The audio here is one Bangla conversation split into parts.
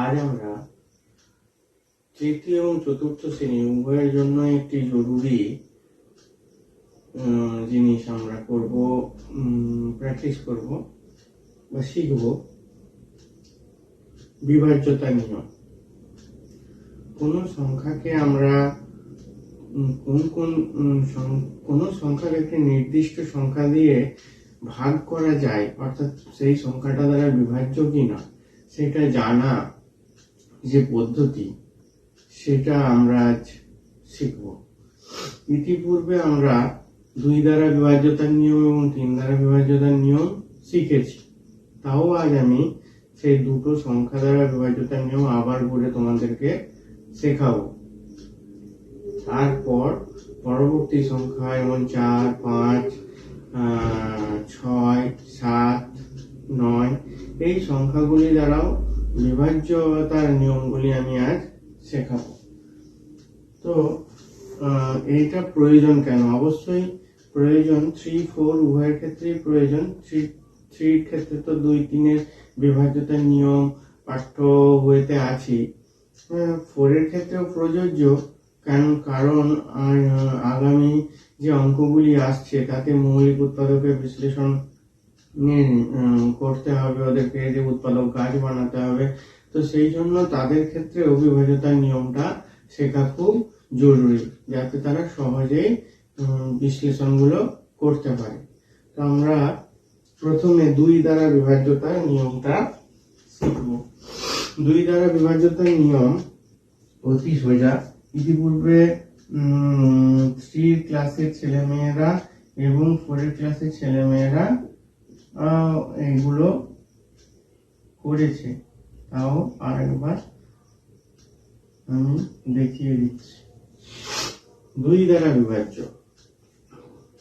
আজ আমরা তৃতীয় এবং চতুর্থ শ্রেণী উভয়ের জন্য একটি জরুরি জিনিস আমরা করব, প্র্যাকটিস করব বা শিখব। বিভাজ্যতা নিয়ম। কোন সংখ্যাকে আমরা কোন সংখ্যাকে একটি নির্দিষ্ট সংখ্যা দিয়ে ভাগ করা যায়, অর্থাৎ সেই সংখ্যাটা দ্বারা বিভাজ্য কিনা সেটা জানা যে পদ্ধতি, সেটা আমরা আজ শিখব। ইতিপূর্বে আমরা 2 দ্বারা বিভাজ্যতার নিয়ম এবং 3 দ্বারা বিভাজ্যতার নিয়ম শিখেছি। তাও আজ আমি সেই দুটো সংখ্যা দ্বারা বিভাজ্যতার নিয়ম আবার করে তোমাদেরকে শেখাবো। তারপর পরবর্তী সংখ্যা যেমন 4, 5, 6, 7, 9 এই সংখ্যাগুলি দ্বারাও বিভাজ্যতার নিয়মগুলি আমি আজ শেখাবো। তো এইটা প্রয়োজন কেন? অবশ্যই প্রয়োজন। 3, 4 উভয়ের ক্ষেত্রেই প্রয়োজন। 3 ক্ষেত্রে তো 2, 3 এর বিভাজ্যতার নিয়ম পাঠ্য বইতে আছে। 4 এর ক্ষেত্রেও প্রযোজ্য, কারণ আগামী যে অঙ্কগুলি আসছে তাতে মৌলিক উৎপাদকের বিশ্লেষণ করতে হবে, ওদেরকে যে উৎপাদক গাছ বানাতে হবে। তো সেই জন্য তাদের ক্ষেত্রে বিভাজ্যতার নিয়মটা শেখা খুব জরুরি, যাতে তারা সহজেই বিশ্লেষণগুলো করতে পারে। তো আমরা প্রথমে 2 দ্বারা বিভাজ্যতার নিয়মটা শিখব। 2 দ্বারা বিভাজ্যতার নিয়ম অতি সোজা। ইতিপূর্বে 3 ক্লাসের ছেলেমেয়েরা এবং 4 ক্লাসের ছেলেমেয়েরা এগুলো করেছে। তাও আরেকবার আমি দেখিয়ে দিচ্ছি। 2 দ্বারা বিভাজ্য।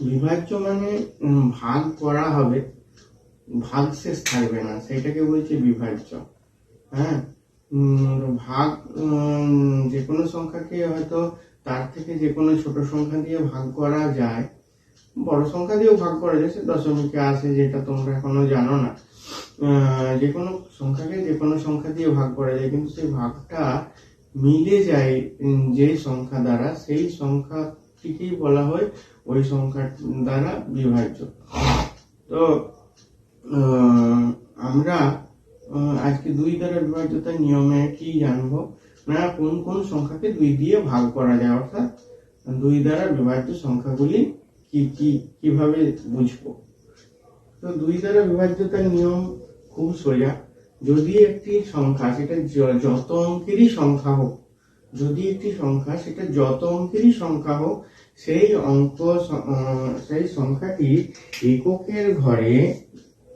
বিভাজ্য মানে ভাগ করা হবে, ভাগ শেষ থাকবে না, সেটাকে বলছে বিভাজ্য। হ্যাঁ, ভাগ যে কোনো সংখ্যাকে হয়তো তার থেকে যে কোনো ছোট সংখ্যা দিয়ে ভাগ করা যায়, বড় সংখ্যা দিয়েও ভাগ করা যায়, সে দশমিকে আসে, যেটা তোমরা এখনো জানো না। যে কোনো সংখ্যাকে যে কোনো সংখ্যা দিয়ে ভাগ করা যায়, কিন্তু সেই ভাগটা মিলে যায় যে সংখ্যা দ্বারা, সেই সংখ্যাটিকেই বলা হয় ওই সংখ্যা দ্বারা বিভাজ্য। তো আমরা আজকে 2 দ্বারা বিভাজ্যতার নিয়মে কি জানবো না, কোন কোন সংখ্যাকে 2 দিয়ে ভাগ করা যায়, অর্থাৎ 2 দ্বারা বিভাজ্য সংখ্যাগুলি কিভাবে বুঝবো। তো 2 দ্বারা বিভাজ্যতার নিয়ম খুব সোজা। যদি একটি সংখ্যা সেটা যত অঙ্কেরই সংখ্যা হোক, যদি একটি সংখ্যা সেটা যত অঙ্কেরই সংখ্যা হোক, সেই সংখ্যাটি এককের ঘরে,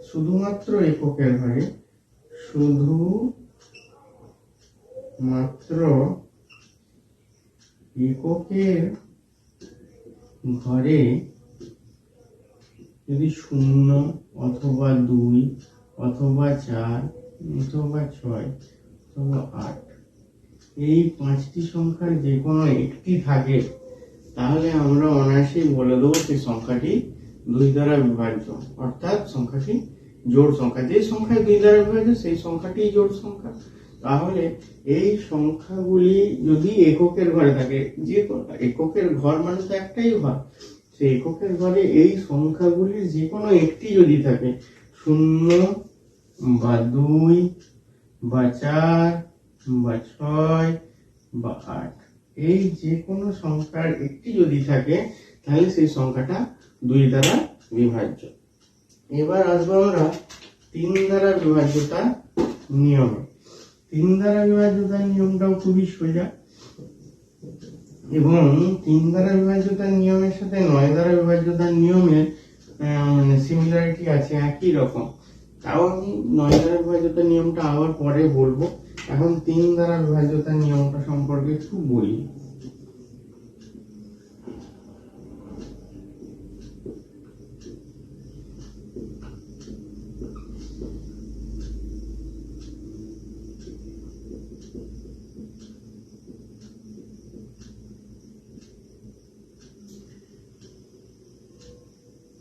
শুধুমাত্র এককের ঘরে, শুধুমাত্র এককের ঘরে যদি 0 অথবা 2 অথবা 4 অথবা 6 অথবা 8 এই 5টি সংখ্যার যে কোনো একটি থাকে, তাহলে আমরা অনায়াসেই বলে দেবো সেই সংখ্যাটি 2 দ্বারা বিভাজ্য, অর্থাৎ সংখ্যাটি জোড় সংখ্যা। যে সংখ্যায় 2 দ্বারা বিভাজ্য সেই সংখ্যাটি জোড় সংখ্যা। তাহলে এই সংখ্যাগুলি যদি এককের ঘরে থাকে, যে এককের ঘর মানে তো একটাই ঘর, সেই এককের ঘরে এই সংখ্যাগুলির যে কোনো একটি যদি থাকে, 0 বা 2 বা 4 বা 6 বা 8, এই যে কোনো সংখ্যার একটি যদি থাকে, তাহলে সেই সংখ্যাটা 2 দ্বারা বিভাজ্য। এবার আসবো আমরা 3 দ্বারা বিভাজ্যতার নিয়মে। 3 দ্বারা বিভাজ্যতার নিয়মটাও খুবই সোজা, এবং 3 দ্বারা বিভাজ্যতার নিয়মের সাথে 9 দ্বারা বিভাজ্যতার নিয়মের সিমিলারিটি আছে, একই রকম। তাও আমি 9 দ্বারা বিভাজ্যতার নিয়মটা আবার পরে বলবো। এখন 3 দ্বারা বিভাজ্যতার নিয়মটা সম্পর্কে একটু বলি।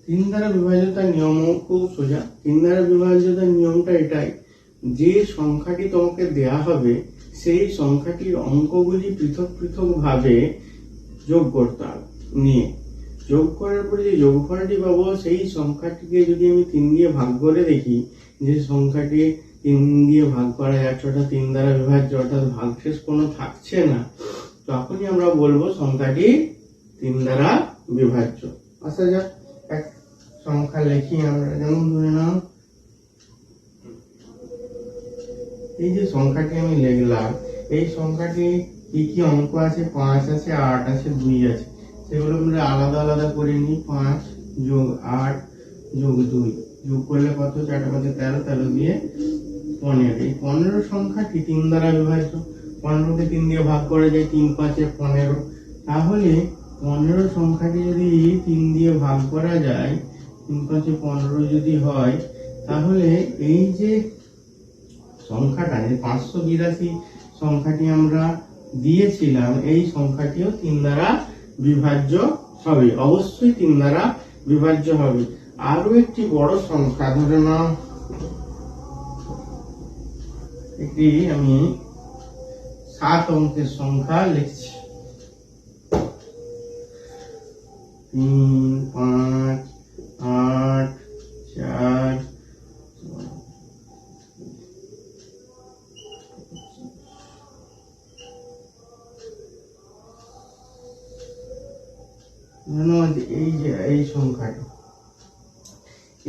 তিন দ্বারা বিভাজ্যতার নিয়মও খুব সোজা। 3 দ্বারা বিভাজ্যতার নিয়মটা এটাই যে সংখ্যাটি তোমাকে দেয়া হবে সেই সংখ্যাটির অঙ্কগুলি পৃথক পৃথক ভাবে যোগ করতে হবে। নিয়ে যোগ করার পরে যে যোগফলটি পাবো সেই সংখ্যাটিকে যদি আমি 3 দিয়ে ভাগ করে দেখি, যে সংখ্যাটি 3 দিয়ে ভাগ করা যাচ্ছে অর্থাৎ 3 দ্বারা বিভাজ্য অর্থাৎ ভাগশেষ কোনো থাকছে না, তখনই আমরা বলবো সংখ্যাটি 3 দ্বারা বিভাজ্য। আচ্ছা যাক এক সংখ্যা লিখি আমরা, যেমন ধরে নাও এই যে সংখ্যাটি আমি লিখলাম, এই সংখ্যাটি কি কি অঙ্ক আছে, 5 আছে, 8 আছে, 2 আছে, সেগুলো আমরা আলাদা আলাদা করে নিই। 5 যোগ 8 যোগ 2 যোগ করলে কত, 4 × 5 = 13, 13 দিয়ে 15। এই 15 সংখ্যাটি 3 দ্বারা বিভাজ্য। 15কে 3 দিয়ে ভাগ করা যায়, 3 × 5 = 15। তাহলে 15 সংখ্যাটি যদি 3 দিয়ে ভাগ করা যায়, 3 × 5 = 15 যদি হয়, তাহলে এই যে সংখ্যাটা, যে 582 সংখ্যাটি আমরা দিয়েছিলাম, এই সংখ্যাটিও 3 দ্বারা বিভাজ্য হবে, অবশ্যই 3 দ্বারা বিভাজ্য হবে। আরো একটি বড় সংখ্যা ধরে নাও, একটি আমি 7 অঙ্কের সংখ্যা লিখছি। 3 5 8 4 এই যে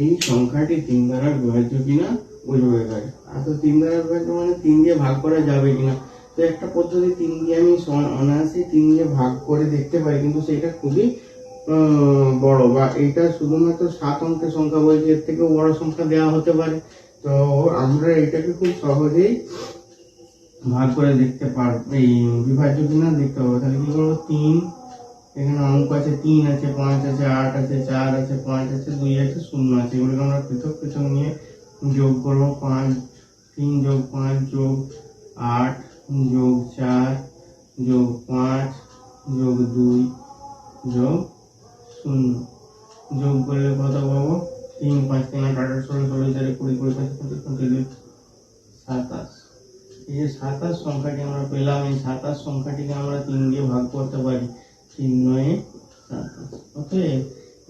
এই সংখ্যাটি 3 দ্বারা বিভাজ্য কিনা বুঝবে এবারে। আর তো 3 দ্বারা বিভাজ্য মানে 3 দিয়ে ভাগ করা যাবে কিনা, তো একটা পদ্ধতি 3 দিয়ে আমি অনায়াসে 3 দিয়ে ভাগ করে দেখতে পারি, কিন্তু সেটা খুবই বড়, বা এটা শুধুমাত্র 7 অঙ্কের সংখ্যা বলছে, এর থেকেও বড় সংখ্যা দেওয়া হতে পারে। তো আমরা এটাকে খুব সহজেই ভাগ করে দেখতে পারবো, এই বিভাজ্য কিনা দেখতে পাবো। তাহলে কি করবো, 3 এখানে অঙ্ক আছে, 3 আছে, 5 আছে, 8 আছে, 4 আছে, 5 আছে, 2 আছে, 0 আছে, এগুলোকে আমরা পৃথক পৃথক নিয়ে যোগ করবো। 3 যোগ 5 যোগ 8 যোগ 4 যোগ 5 যোগ 2 যোগ 0 যোগ করলে কত পাবো, 3 5 3 8 18 16 16 4 20 20 25 25 27। এই যে 27 সংখ্যাটি আমরা পেলাম, এই 27 সংখ্যাটিকে আমরা 3 দিয়ে ভাগ করতে পারি, 3 9 27। অতএব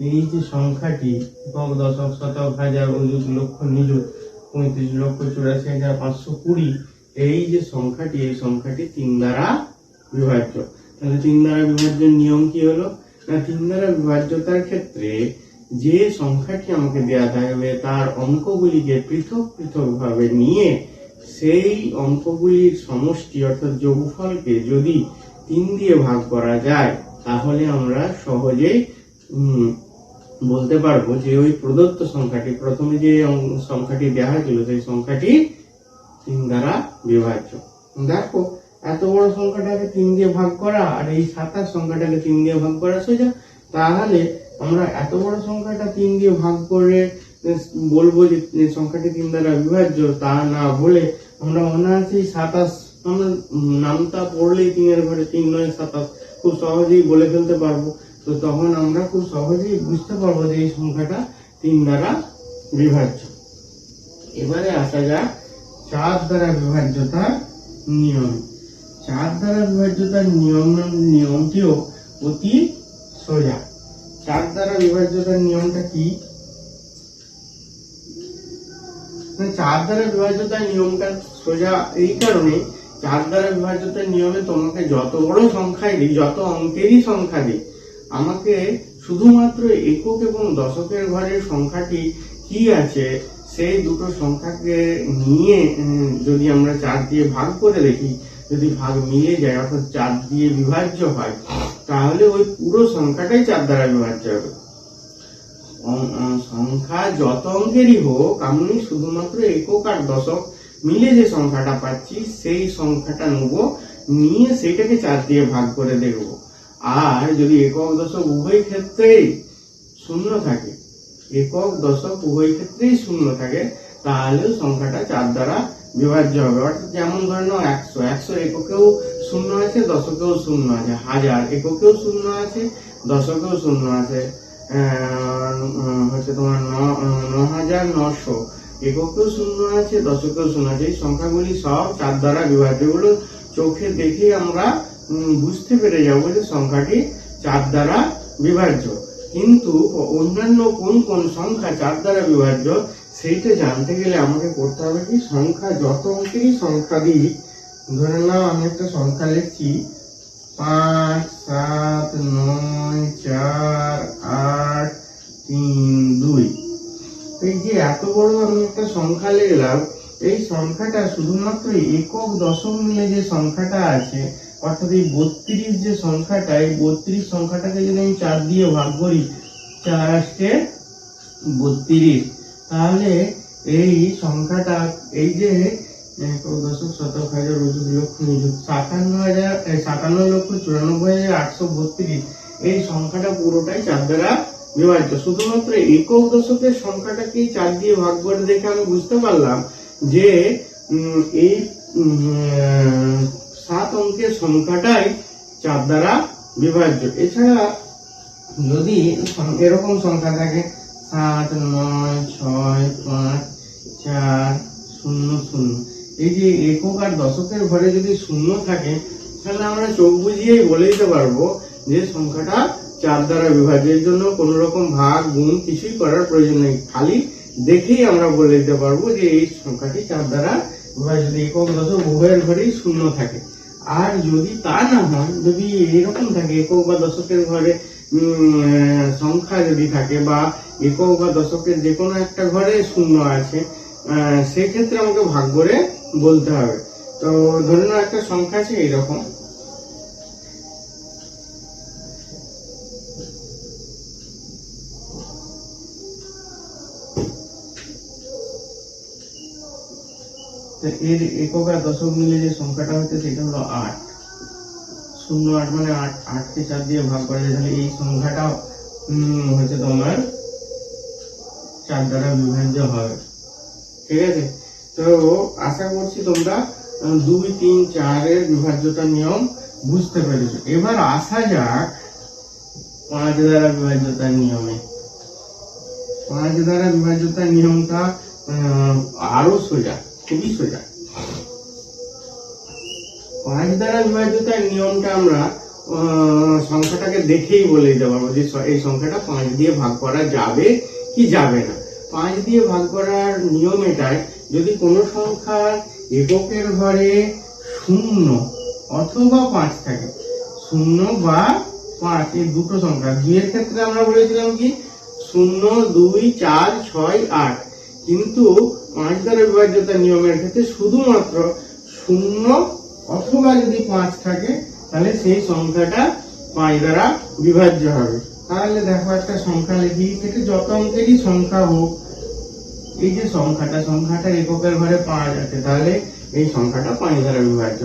এই যে সংখ্যাটি একক দশক শতক হাজার অযুত লক্ষ নিযুত 35,84,520, এই যে সংখ্যাটি, এই সংখ্যাটি 3 দ্বারা বিভাজ্য। তাহলে 3 দ্বারা বিভাজ্যের নিয়ম কি হলো না, 3 দ্বারা বিভাজ্যতার ক্ষেত্রে যে সংখ্যাটি আমাকে দেওয়া থাকবে তার অঙ্কগুলিকে পৃথক পৃথক ভাবে নিয়ে সেই অঙ্কগুলির সমষ্টি অর্থাৎ যোগফলকে যদি 3 দিয়ে ভাগ করা যায়, তাহলে আমরা সহজেই বলতে পারবো যে ওই প্রদত্ত সংখ্যাটি, প্রথমে যে সংখ্যাটি দেওয়া হয়েছিল সেই সংখ্যাটি 3 দ্বারা বিভাজ্য। দেখো এত বড় সংখ্যাটাকে 3 দিয়ে ভাগ করা আর এই 27 সংখ্যাটাকে 3 দিয়ে ভাগ করা সোজা। তাহলে আমরা এত বড় সংখ্যাটা 3 দিয়ে ভাগ করে বলবো যে সংখ্যাটি 3 দ্বারা বিভাজ্য, তা না বলে আমরা অনায়াসেই 27, আমরা নামটা পড়লেই 3 এর ঘরে 3 9 27 খুব সহজেই বলে ফেলতে পারবো। তো তখন আমরা খুব সহজেই বুঝতে পারবো যে এই সংখ্যাটা 3 দ্বারা বিভাজ্য। এবারে আসা যাক 4 দ্বারা বিভাজ্যতার নিয়ম। 4 দ্বারা বিভাজ্যতার নিয়মটিও অতি সোজা। 4 দ্বারা বিভাজ্যতার নিয়মটা কি, 4 দ্বারা বিভাজ্যতার নিয়মটা সোজা এই কারণে, 4 দ্বারা বিভাজ্যতার নিয়মে তোমাকে যত বড় সংখ্যাই দিই, যত অঙ্কেরই সংখ্যা দিই, আমাকে শুধুমাত্র একক এবং দশকের ঘরের সংখ্যাটি কি আছে সেই দুটো সংখ্যাকে নিয়ে যদি আমরা 4 দিয়ে ভাগ করে দেখি, যদি ভাগ মিলে যায় অর্থাৎ 4 দিয়ে বিভাজ্য হয়, তাহলে ওই পুরো সংখ্যাটাই 4 দ্বারা বিভাজ্য হবে। সংখ্যা যত অঙ্কেরই হোক, আমি শুধুমাত্র একক আর দশক মিলে যে সংখ্যাটা পাচ্ছি সেই সংখ্যাটা নেব, নিয়ে সেইটাকে 4 দিয়ে ভাগ করে দেখব। আর যদি একক দশক উভয় ক্ষেত্রেই শূন্য থাকে, একক দশক উভয় ক্ষেত্রেই শূন্য থাকে, তাহলে সংখ্যাটা 4 দ্বারা বিভাজ্য হবে। অর্থাৎ যেমন ধরে নাও 100, 100 এককেও শূন্য আছে, দশকেও শূন্য আছে। 1000 এককেও শূন্য আছে, দশকেও শূন্য আছে। হচ্ছে তোমার 9900 এককেও শূন্য আছে, দশকেও শূন্য আছে। এই সংখ্যাগুলি সব 4 দ্বারা বিভাজ্য। এগুলো চোখে দেখে আমরা বুঝতে পেরে যাবো যে সংখ্যাটি 4 দ্বারা বিভাজ্য। কিন্তু অন্যান্য কোন কোন সংখ্যা 4 দ্বারা বিভাজ্য সেইটা জানতে গেলে আমাকে করতে হবে কি, সংখ্যা যত অঙ্কেরই সংখ্যা দিই, ধরে নাও আমি একটা সংখ্যা লিখছি 5, 7, 9, 4, 8, 3, 2। এই যে এত বড় আমি একটা সংখ্যা লিখলাম, এই সংখ্যাটা শুধুমাত্র একক দশক মিলে যে সংখ্যাটা আছে, অর্থাৎ এই 32 যে সংখ্যাটা, এই 32 সংখ্যাটাকে যদি আমি 4 দিয়ে ভাগ করি, 4 আসছে 32, তাহলে এই সংখ্যাটা, এই যে একক দশক শতক হাজার অযুত লক্ষ নিযুত 57,94,832, এই সংখ্যাটা পুরোটাই 4 দ্বারা বিভাজ্য। শুধুমাত্র একক দশকের সংখ্যাটাকে 4 দিয়ে ভাগ করে দেখে আমি বুঝতে পারলাম যে এই 7 অঙ্কের সংখ্যাটাই 4 দ্বারা বিভাজ্য। এছাড়া যদি এরকম সংখ্যা থাকে 7, 9, 6, 5, 4, 0, 0, এই যে একক আর দশকের ঘরে যদি শূন্য থাকে, তাহলে আমরা চোখ বুঝিয়েই বলে দিতে পারবো যে সংখ্যাটা 4 দ্বারা বিভাজ্য। এর জন্য কোন রকম ভাগ গুণ কিছুই করার প্রয়োজন নেই, খালি দেখেই আমরা বলে দিতে পারবো যে এই সংখ্যাটি 4 দ্বারা বিভাজ্য, যদি একক দশক উভয়ের ঘরেই শূন্য থাকে। আর যদি তা না হয়, যদি এরকম থাকে একক বা দশকের ঘরে সংখ্যা যদি থাকে, বা একক বা দশকের যে কোনো একটা ঘরে শূন্য আছে, সেক্ষেত্রে আমাকে ভাগ করে বলতে হবে। তো ধরে নাও একটা সংখ্যা আছে এইরকম, এর একক আর দশক মিলে যে সংখ্যাটা হচ্ছে সেটা হলো 8, 08 মানে 8 কে 4 দিয়ে ভাগ করে, তাহলে এই সংখ্যাটা হচ্ছে তোমার 4 দ্বারা বিভাজ্য হবে। ঠিক আছে, তো আশা করছি তোমরা 2, 3, 4 এর বিভাজ্যতার নিয়ম বুঝতে পেরেছো। এবার আসা যাক 5 দ্বারা বিভাজ্যতার নিয়মে। 5 দ্বারা বিভাজ্যতার নিয়মটা আরো সোজা, খুবই সোজা। 5 দ্বারা বিভাজ্যতার নিয়মটা আমরা সংখ্যাটাকে দেখেই বলে দিতে পারবো যে এই সংখ্যাটা 5 দিয়ে ভাগ করা যাবে কি যাবে না। 5 দিয়ে ভাগ করার নিয়ম এটাই, যদি কোনো সংখ্যা এককের ঘরে 0 অথবা 5 থাকে, 0 বা 5 এই দুটো সংখ্যা, 2 এর ক্ষেত্রে আমরা বলেছিলাম কি 0, 2, 4, 6, 8, কিন্তু 5 দ্বারা বিভাজ্যতার নিয়মের ক্ষেত্রে শুধুমাত্র 0 অথবা যদি 5 থাকে, তাহলে সেই সংখ্যাটা 5 দ্বারা বিভাজ্য হবে। তাহলে দেখো একটা সংখ্যা লিখি, থেকে যত অঙ্কেরই সংখ্যা হোক, এই যে সংখ্যাটা এককের ঘরে 5 আছে, তাহলে এই সংখ্যাটা 5 দ্বারা বিভাজ্য।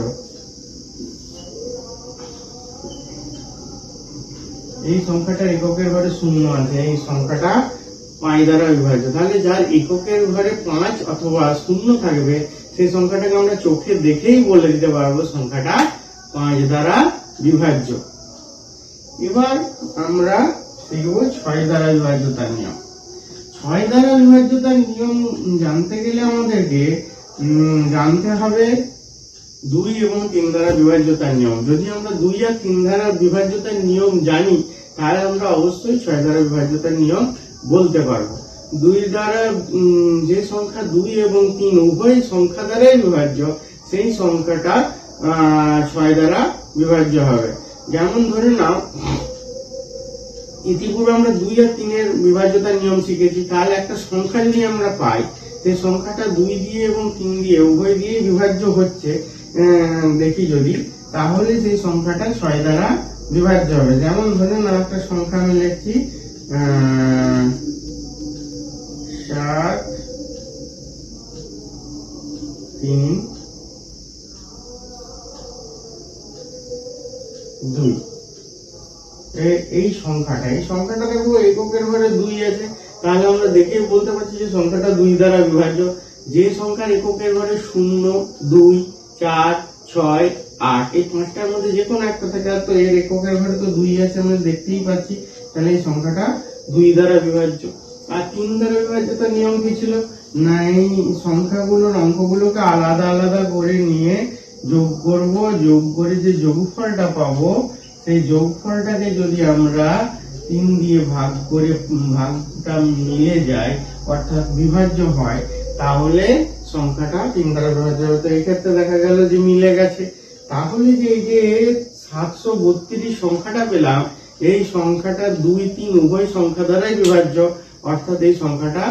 এই সংখ্যাটা এককের ঘরে 0 আছে, এই সংখ্যাটা 5 দ্বারা বিভাজ্য। তাহলে যার এককের ঘরে 5 অথবা 0 থাকবে, সেই সংখ্যাটাকে আমরা চোখে দেখেই বলে দিতে পারবো সংখ্যাটা 5 দ্বারা বিভাজ্য। এবার আমরা শিখব 6 দ্বারা বিভাজ্যতার নিয়ম। 6 দ্বারা বিভাজ্যতার নিয়ম জানতে গেলে আমাদেরকে জানতে হবে 2 এবং 3 দ্বারা বিভাজ্যতার নিয়ম। যদি আমরা 2 আর 3 দ্বারা বিভাজ্যতার নিয়ম জানি, তাহলে আমরা অবশ্যই 6 দ্বারা বিভাজ্যতার নিয়ম বলতে পারবো। 2 দ্বারা যে সংখ্যা 2 এবং 3 উভয় সংখ্যা দ্বারাই বিভাজ্য, সেই সংখ্যাটা 6 দ্বারা বিভাজ্য হবে। যেমন ধরে নাও, ইতিপূর্বে আমরা 2 আর 3 এর বিভাজ্যতার নিয়ম শিখেছি, তাহলে একটা সংখ্যা যদি আমরা পাই, সেই সংখ্যাটা 2 দিয়ে এবং 3 দিয়ে উভয় দিয়ে বিভাজ্য হচ্ছে দেখি যদি, তাহলে সেই সংখ্যাটা 6 দ্বারা বিভাজ্য হবে। যেমন ধরে নাও একটা সংখ্যা আমি লিখছি 7, 3, 2। এই সংখ্যাটা দেখো এককের ঘরে 2 আছে, তাহলে আমরা দেখে বলতে পারছি যে সংখ্যাটা 2 দ্বারা বিভাজ্য। যে সংখ্যার এককের ঘরে 0, 2, 4, 6, 8 এই 5টার মধ্যে যে কোনো একটা থাকে, তো এর এককের ঘরে তো 2 আছে, আমরা দেখতেই পাচ্ছি, তাহলে এই সংখ্যাটা 2 দ্বারা বিভাজ্য। আর 3 দ্বারা বিভাজ্যতার নিয়ম কি ছিল? না এই সংখ্যাগুলোর অঙ্কগুলোকে আলাদা আলাদা করে নিয়ে যোগ করব, যোগ করে যে যোগফলটা পাবো সেই যোগফলটাকে যদি আমরা 3 দিয়ে ভাগ করে ভাগটা মিলে যায় অর্থাৎ বিভাজ্য হয়, তাহলে সংখ্যাটা 3 দ্বারা বিভাজ্য হবে। তো এই ক্ষেত্রে দেখা গেল যে মিলে গেছে। তাহলে যে এই যে 732 সংখ্যাটা পেলাম, এই সংখ্যাটা 2, 3 উভয় সংখ্যা দ্বারাই বিভাজ্য, অর্থাৎ এই সংখ্যাটা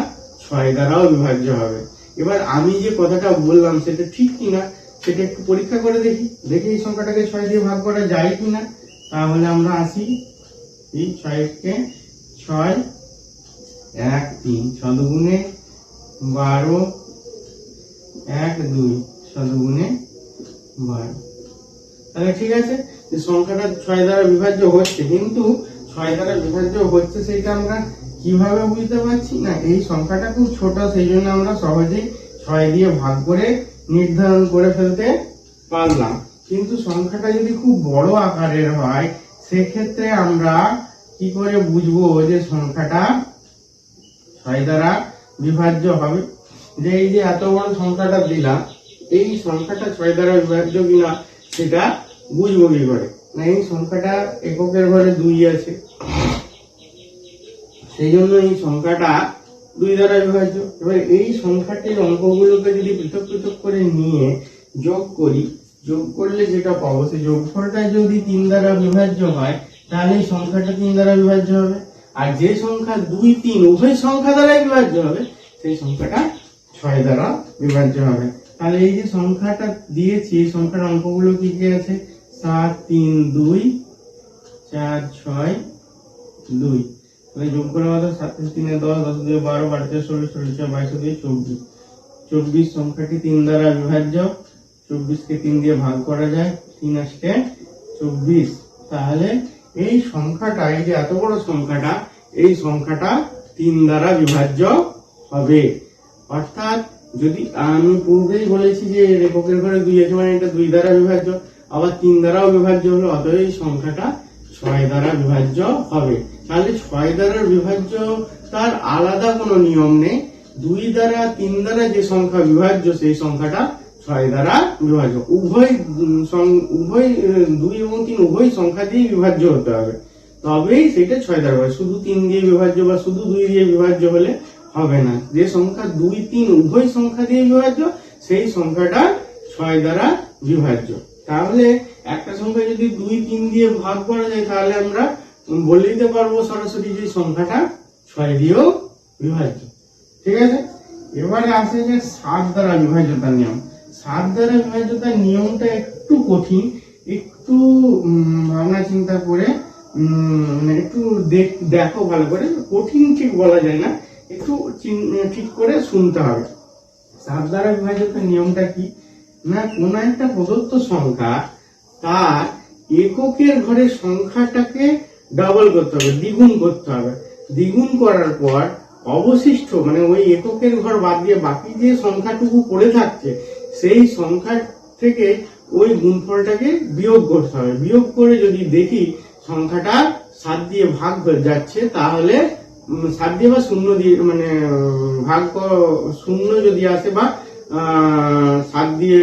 6 দ্বারাও বিভাজ্য হবে। এবার আমি যে কথাটা বললাম সেটা ঠিক কিনা সেটা একটু পরীক্ষা করে দেখি, দেখি এই সংখ্যাটাকে 6 দিয়ে ভাগ করা যায় কিনা। তাহলে আমরা আসি, এই 6 কে 6 1 3 শতগুণে 12 1 2 শতগুণে 12। তাহলে ঠিক আছে, যে সংখ্যাটা 6 দ্বারা বিভাজ্য হচ্ছে, কিন্তু 6 দ্বারা বিভাজ্য হচ্ছে সেটা আমরা কিভাবে বুঝতে পারছি না, এই সংখ্যাটা খুব ছোট, সেই জন্য আমরা সহজেই 6 দিয়ে ভাগ করে নির্ধারণ করে ফেলতে পারলাম। কিন্তু সংখ্যাটা যদি খুব বড় আকারের হয় সেক্ষেত্রে আমরা কি করে বুঝবো যে সংখ্যাটা 6 দ্বারা বিভাজ্য হবে। যে এই যে এত বড় সংখ্যাটা দিলাম, এই সংখ্যাটা 6 দ্বারা বিভাজ্য কিনা সেটা বুঝবো কি করে? না এই সংখ্যাটা এককের ঘরে 2 আছে, সেই জন্য এই সংখ্যাটা 2 দ্বারা বিভাজ্য। এবার এই সংখ্যাটির অঙ্কগুলোকে যদি পৃথক পৃথক করে নিয়ে যোগ করি, যোগ করলে যেটা পাবো সেই যোগফলটা যদি 3 দ্বারা বিভাজ্য হয় তাহলে এই সংখ্যাটা 3 দ্বারা বিভাজ্য হবে। আর যে সংখ্যা 2, 3 উভয় সংখ্যা দ্বারা বিভাজ্য হবে সেই সংখ্যাটা 6 দ্বারা বিভাজ্য হবে। তাহলে এই যে সংখ্যাটা দিয়েছি এই সংখ্যার অঙ্কগুলো কি কি আছে? 7 3 2 4 6 2। তাহলে যোগ করে আমাদের 7 3 10 10 2 12 12 4 16 16 4 22 2 24। 24 সংখ্যাটি 3 দ্বারা বিভাজ্য, 24 কে 3 দিয়ে ভাগ করা যায়, 3 আসে 24। তাহলে এই সংখ্যাটা, এই যে এত বড় সংখ্যাটা, এই সংখ্যাটা 3 দ্বারা বিভাজ্য হবে। অর্থাৎ যদি আমি পূর্বেই বলেছি যে এককের ঘরে 2 আছে মানে এটা 2 দ্বারা বিভাজ্য, আবার 3 দ্বারাও বিভাজ্য হলো, অতএব এই সংখ্যাটা 6 দ্বারা বিভাজ্য হবে। তাহলে 6 দ্বারা বিভাজ্য তার আলাদা কোনো নিয়ম নেই, 2 দ্বারা 3 দ্বারা যে সংখ্যা বিভাজ্য সেই সংখ্যাটা 6 দ্বারা বিভাজ্য। উভয় 2 এবং 3 উভয় সংখ্যা দিয়ে বিভাজ্য হতে হবে, তবেই সেটা 6 দ্বারা বিভাজ্য। শুধু 3 দিয়ে বিভাজ্য বা শুধু 2 দিয়ে বিভাজ্য হলে হবে না। যে সংখ্যা 2 3 উভয় সংখ্যা দিয়ে বিভাজ্য সেই সংখ্যাটা 6 দ্বারা বিভাজ্য। তাহলে একটা সংখ্যা যদি 2 3 দিয়ে ভাগ করা যায় তাহলে আমরা বলে দিতে পারবো সরাসরি যে সংখ্যাটা 6 দিয়েও বিভাজ্য। ঠিক আছে, এবারে আসে যে 7 দ্বারা বিভাজ্যতার নিয়ম। 7 দ্বারা বিভাজ্যতার নিয়মটা একটু কঠিন, একটু ভাবনা চিন্তা করে একটু দেখো ভালো করে, কঠিন ঠিক বলা যায় না, একটু ঠিক করে শুনতে হবে। 7 দ্বারা বিভাজ্যতার নিয়মটা কি না, কোন একটা প্রদত্ত সংখ্যা তার এককের ঘরের সংখ্যাটাকে ডাবল করতে হবে, দ্বিগুণ করতে হবে। দ্বিগুণ করার পর অবশিষ্ট মানে ওই এককের ঘর বাদ দিয়ে বাকি যে সংখ্যাটুকু পড়ে থাকছে সেই সংখ্যা থেকে ওই গুণফলটাকে বিয়োগ করতে হবে। বিয়োগ করে যদি দেখি সংখ্যাটা 7 দিয়ে ভাগ হয়ে যাচ্ছে, তাহলে 7 দিয়ে বা 0 দিয়ে মানে ভাগ শূন্য যদি আসে বা 7 দিয়ে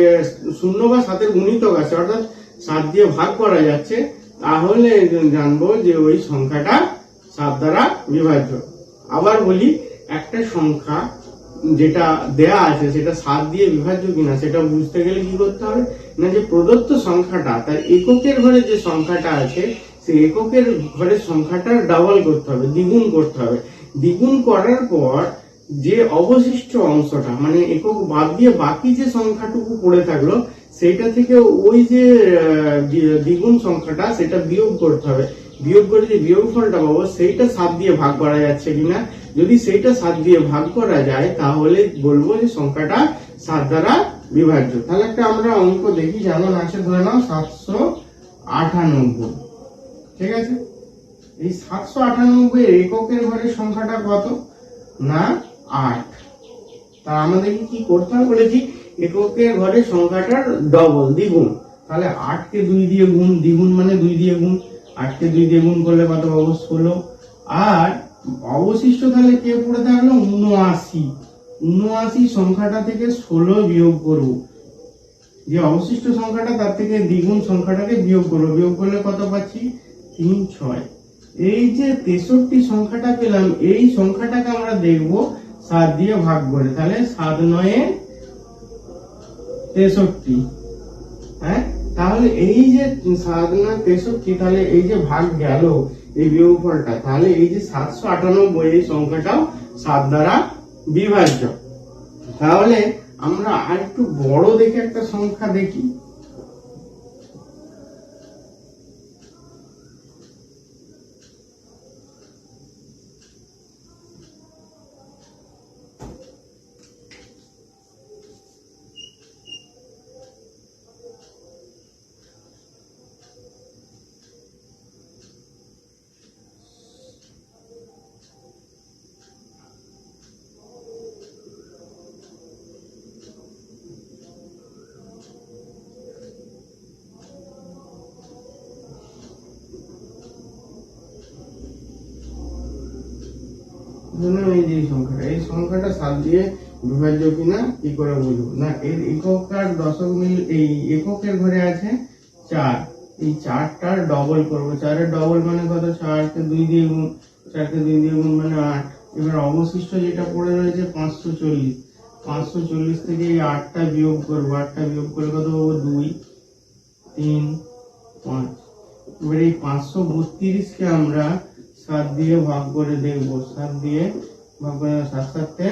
0 বা 7 গুণিতক আছে, অর্থাৎ 7 দিয়ে ভাগ করা যাচ্ছে, তাহলে জানবো যে ওই সংখ্যাটা 7 দ্বারা বিভাজ্য। আবার বলি, একটা সংখ্যা যেটা দেয়া আছে সেটা 7 দিয়ে বিভাজ্য কিনা সেটা বুঝতে গেলে কি করতে হবে না, যে প্রদত্ত সংখ্যাটা তার এককের ঘরে যে সংখ্যাটা আছে সেই এককের ঘরের সংখ্যাটা ডাবল করতে হবে, দ্বিগুণ করতে হবে। দ্বিগুণ করার পর যে অবশিষ্ট অংশটা মানে একক বাদ দিয়ে বাকি যে সংখ্যাটুকু পড়ে থাকলো সেটা থেকে ওই যে দ্বিগুণ সংখ্যাটা সেটা বিয়োগ করতে হবে। বিয়োগ করে যে বিয়োগফলটা পাবো সেইটা 7 দিয়ে ভাগ করা যাচ্ছে কিনা, যদি সেইটা 7 দিয়ে ভাগ করা যায় তাহলে বলবো যে সংখ্যাটা 7 দ্বারা বিভাজ্য। তাহলে একটা আমরা অঙ্ক দেখি, যেমন আছে ধরে নাও 798। ঠিক আছে, এই 798 এর এককের ঘরের সংখ্যাটা কত না 8। তা আমাদেরকে কি করতে হবে বলেছি, এককের ঘরের সংখ্যাটার ডবল দ্বিগুণ। তাহলে 8 কে 2 দিয়ে গুণ, দ্বিগুণ মানে 2 দিয়ে গুণ, 8 কে 2 দিয়ে গুণ করলে কত পাবো 16। আর অবশিষ্ট তাহলে কে পড়ে থাকলো 79। 79 সংখ্যাটা থেকে 16 বিয়োগ করব, যে অবশিষ্ট সংখ্যাটা তার থেকে দ্বিগুণ সংখ্যাটাকে বিয়োগ করবো, বিয়োগ করলে কত পাচ্ছি 3 6। এই যে 63 সংখ্যাটা পেলাম, এই সংখ্যাটাকে আমরা দেখব 7 দিয়ে ভাগ করে, তাহলে 7 9 63। হ্যাঁ, তাহলে এই যে 7 9 63, তাহলে এই যে ভাগ গেল এই বিয়োগফলটা, তাহলে এই যে 798 এই সংখ্যাটাও 7 দ্বারা বিভাজ্য। তাহলে আমরা আর একটু বড় দেখে একটা সংখ্যা দেখি। এই যে সংখ্যাটা 7 দিয়ে বিভাজ্য কিনা কি করে বুঝবো? না, এর একক আর দশক মিল, এই এককের ঘরে আছে 4, এই 4টার ডবল করবো। 4-এর ডবল মানে কত? 4-কে 2 দিয়ে গুণ, 4-কে 2 দিয়ে গুণ মানে 8। এবার অবশিষ্ট যেটা পড়ে রয়েছে 540, 540 থেকে এই 8টা বিয়োগ করবো, 8টা বিয়োগ করে কত পাবো? 2 3 5। এবার এই 532কে আমরা 7 দিয়ে ভাগ করে দেখবো, 7 দিয়ে ভাগ করে 7 7-এ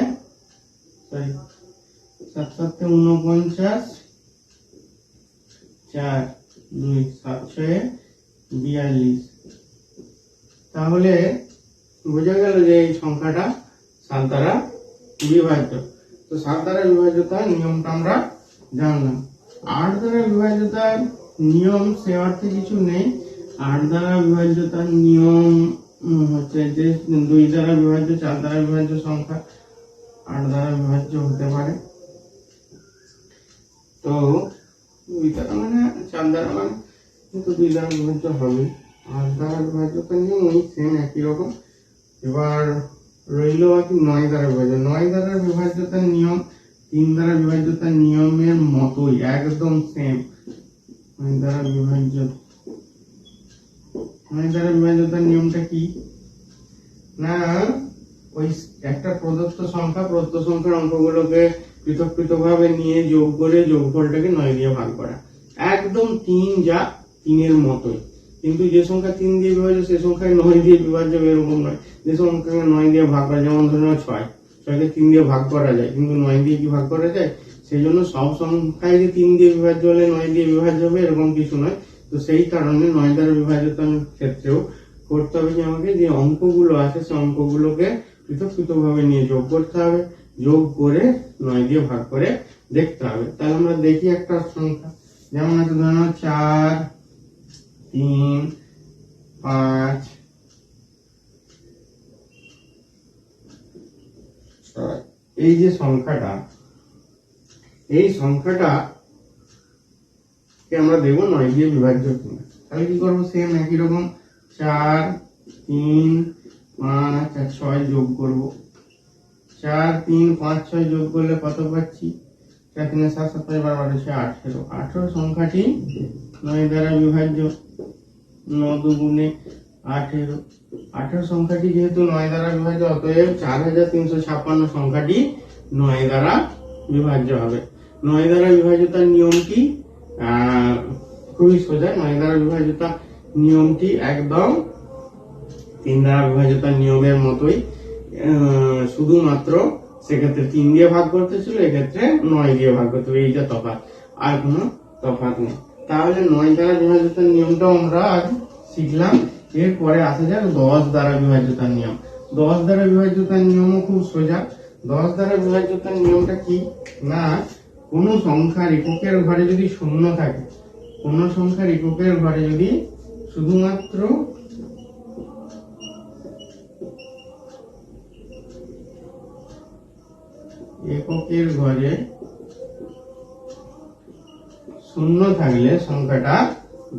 49, 4 2 7 6 42। তাহলে বোঝা গেল যে এই সংখ্যাটা 7 দ্বারা বিভাজ্য। তো 7 দ্বারা বিভাজ্যতার নিয়মটা আমরা জানলাম। 8 দ্বারা বিভাজ্যতার নিয়ম সে অর্থে কিছু নেই। 8 দ্বারা বিভাজ্যতার নিয়ম হচ্ছে যে 2 দ্বারা বিভাজ্য, 4 দ্বারা বিভাজ্য সংখ্যা 8 দ্বারা বিভাজ্য হতে পারে। তো 2 দ্বারা মানে 4 দ্বারা মানে কিন্তু 2 দ্বারা বিভাজ্য হবে। 8 দ্বারা বিভাজ্যতার নিয়ম ওই সেম একই রকম। এবার রইল বাকি 9 দ্বারা বিভাজ্য। 9 দ্বারা বিভাজ্যতার নিয়ম 3 দ্বারা বিভাজ্যতার নিয়মের মতোই, একদম সেম। 9 দ্বারা বিভাজ্যতার নিয়মটা কি? না, ওই একটা প্রদত্ত সংখ্যার অঙ্কগুলোকে পৃথক পৃথক ভাবে নিয়ে যোগ করে যোগফলটাকে 9 দিয়ে ভাগ করা, একদম 3 যা 3-এর মতোই। কিন্তু যে সংখ্যা 3 দিয়ে বিভাজ্য সে সংখ্যায় 9 দিয়ে বিভাজ্য এরকম নয়। যে সংখ্যাকে 9 দিয়ে ভাগ করা, যেমন ধরুন 6কে 3 দিয়ে ভাগ করা যায়, কিন্তু 9 দিয়ে কি ভাগ করা যায়? সেই জন্য সব সংখ্যায় যে 3 দিয়ে বিভাজ্য হলে 9 দিয়ে বিভাজ্য হবে এরকম কিছু নয়। তো সেই কারণে 9 দ্বারা বিভাজ্যতার ক্ষেত্রেও করতে হবে যে আমাকে যে অঙ্কগুলো আছে সে অঙ্কগুলোকে পৃথক পৃথক ভাবে নিয়ে যোগ করতে হবে, যোগ করে 9 দিয়ে ভাগ করে দেখতে হবে। তাহলে আমরা দেখি একটা সংখ্যা, যেমন আছে ধরুন 4 3 5 6। এই যে সংখ্যাটা, এই সংখ্যাটা কে আমরা দেবো 9 দিয়ে বিভাজ্য কিনা। তাহলে কি করবো? সেম একই রকম 4 3 5 আর 6 যোগ করব। 4 3 5 6 যোগ করলে কত পাচ্ছি? 4 3 7 7 5 12 18। 18 সংখ্যাটি 9 দ্বারা বিভাজ্য। 9 2 গুণে 18। 18 সংখ্যাটি যেহেতু 9 দ্বারা বিভাজ্য, অতএব 4356 সংখ্যাটি 9 দ্বারা বিভাজ্য হবে। 9 দ্বারা বিভাজ্যতার নিয়মটি খুবই সোজা। 9 দ্বারা বিভাজ্যতার নিয়মটি একদম 3 দ্বারা বিভাজ্যতার নিয়মের মতোই, শুধুমাত্র সেক্ষেত্রে 3 দিয়ে ভাগ করতে ছিল, এক্ষেত্রে 9 দিয়ে ভাগ করতে হবে। এইটা তফাৎ, আর কোনো তফাৎ নেই। তাহলে 9 দ্বারা বিভাজ্যতার নিয়মটাও আমরা আজ শিখলাম। এরপরে আসা যাক 10 দ্বারা বিভাজ্যতার নিয়ম। 10 দ্বারা বিভাজ্যতার নিয়মও খুব সোজা। 10 দ্বারা বিভাজ্যতার নিয়মটা কি? না, কোনো সংখ্যার এককের ঘরে যদি শূন্য থাকে, কোনো সংখ্যার এককের ঘরে যদি শুধুমাত্র এককের ঘরে শূন্য থাকলে সংখ্যাটা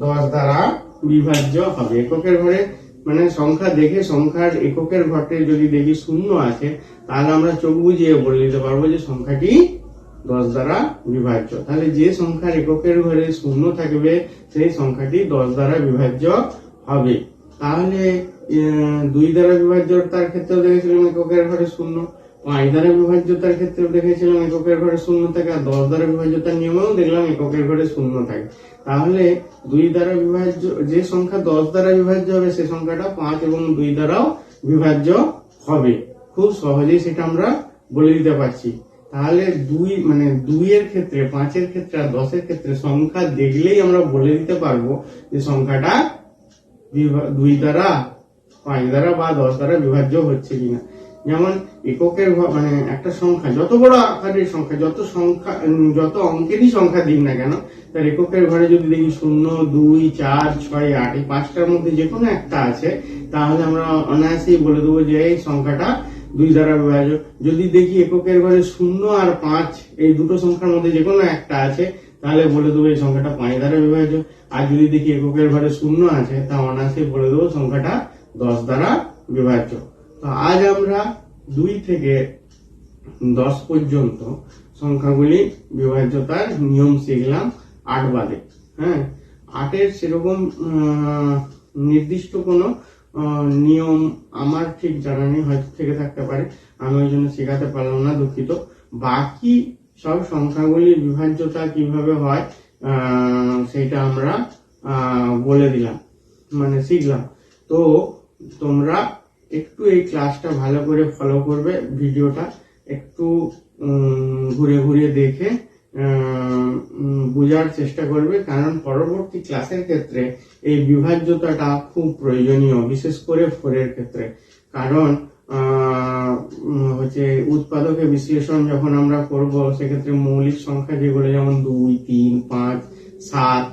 10 দ্বারা বিভাজ্য হবে। এককের ঘরে মানে সংখ্যা দেখে সংখ্যার এককের ঘটে যদি দেখি শূন্য আছে, তাহলে আমরা চোখ বুজিয়ে বলে দিতে পারবো যে সংখ্যাটি 10 দ্বারা বিভাজ্য। তাহলে যে সংখ্যার এককের ঘরে শূন্য থাকবে সেই সংখ্যাটি 10 দ্বারা বিভাজ্য হবে। তাহলে 2 দ্বারা বিভাজ্যতার ক্ষেত্রেও দেখেছিলাম এককের ঘরে শূন্য, 5 দ্বারা বিভাজ্যতার ক্ষেত্রেও দেখেছিলাম এককের ঘরে শূন্য থাকে, আর 10 দ্বারা বিভাজ্যতার নিয়মেও দেখলাম এককের ঘরে শূন্য থাকে। তাহলে 2 দ্বারা বিভাজ্য যে সংখ্যা 10 দ্বারা বিভাজ্য হবে সেই সংখ্যাটা 5 এবং 2 দ্বারাও বিভাজ্য হবে। খুব সহজেই সেটা আমরা বলে দিতে পারছি। তাহলে 2 এর ক্ষেত্রে, 5 এর ক্ষেত্রে আর 10 এর ক্ষেত্রে সংখ্যা দেখলেই আমরা বলে দিতে পারবো যে সংখ্যাটা 2 দ্বারা, 5 দ্বারা বা 10 দ্বারা বিভাজ্য হচ্ছে কিনা। যেমন এককের একটা সংখ্যা যত বড় আকারের সংখ্যা, যত অঙ্কেরই সংখ্যা দিক না কেন, তার এককের ঘরে যদি দেখি 0, 2, 4, 6, 8 এই 5টার মধ্যে যে কোনো একটা আছে, তাহলে আমরা অনায়াসেই বলে দেবো যে এই সংখ্যাটা 2 দ্বারা বিভাজ্য। যদি দেখি এককের ঘরে 0 আর 5 এই দুটো সংখ্যার মধ্যে যে কোনো একটা আছে, তাহলে বলে দেবো এই সংখ্যাটা 5 দ্বারা বিভাজ্য। আর যদি দেখি এককের ঘরে 0 আছে, তা অনায়াসেই বলে দেবো সংখ্যাটা 10 দ্বারা বিভাজ্য। তো আজ আমরা 2 থেকে 10 পর্যন্ত সংখ্যাগুলি বিভাজ্যতার নিয়ম শিখলাম 8 বাদে। হ্যাঁ, 8-এর সেরকম নির্দিষ্ট কোনো নিয়ম আমার ঠিক জানা নেই, হয়তো থেকে থাকতে পারে, আমি ওই জন্য শেখাতে পারলাম না, দুঃখিত। বাকি সব সংখ্যাগুলির বিভাজ্যতা কিভাবে হয় সেটা আমরা বলে দিলাম, শিখলাম। তো তোমরা একটু এই ক্লাসটা ভালো করে ফলো করবে, ভিডিওটা একটু ঘুরে ঘুরে দেখে বোঝার চেষ্টা করবে, কারণ পরবর্তী ক্লাসের ক্ষেত্রে এই বিভাজ্যতাটা খুব প্রয়োজনীয়, বিশেষ করে 4 এর ক্ষেত্রে। কারণ উৎপাদকে বিশ্লেষণ যখন আমরা করব, সেক্ষেত্রে মৌলিক সংখ্যা যেগুলো, যেমন 2, 3, 5, 7,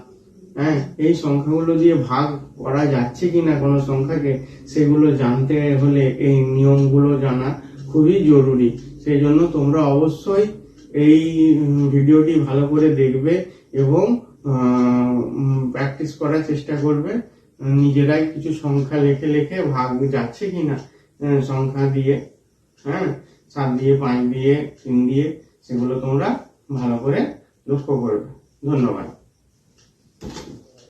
হ্যাঁ, এই সংখ্যাগুলো দিয়ে ভাগ করা যাচ্ছে কিনা কোনো সংখ্যাকে, সেগুলো জানতে হলে এই নিয়মগুলো জানা খুবই জরুরি। সেই জন্য তোমরা অবশ্যই এই ভিডিওটি ভালো করে দেখবে এবং প্র্যাকটিস করার চেষ্টা করবে। নিজেরাই কিছু সংখ্যা লিখে লিখে ভাগ যাচ্ছে কিনা সংখ্যা দিয়ে, হ্যাঁ, 7 দিয়ে, 5 দিয়ে, 3 দিয়ে, সেগুলো তোমরা ভালো করে লক্ষ্য করবে। ধন্যবাদ।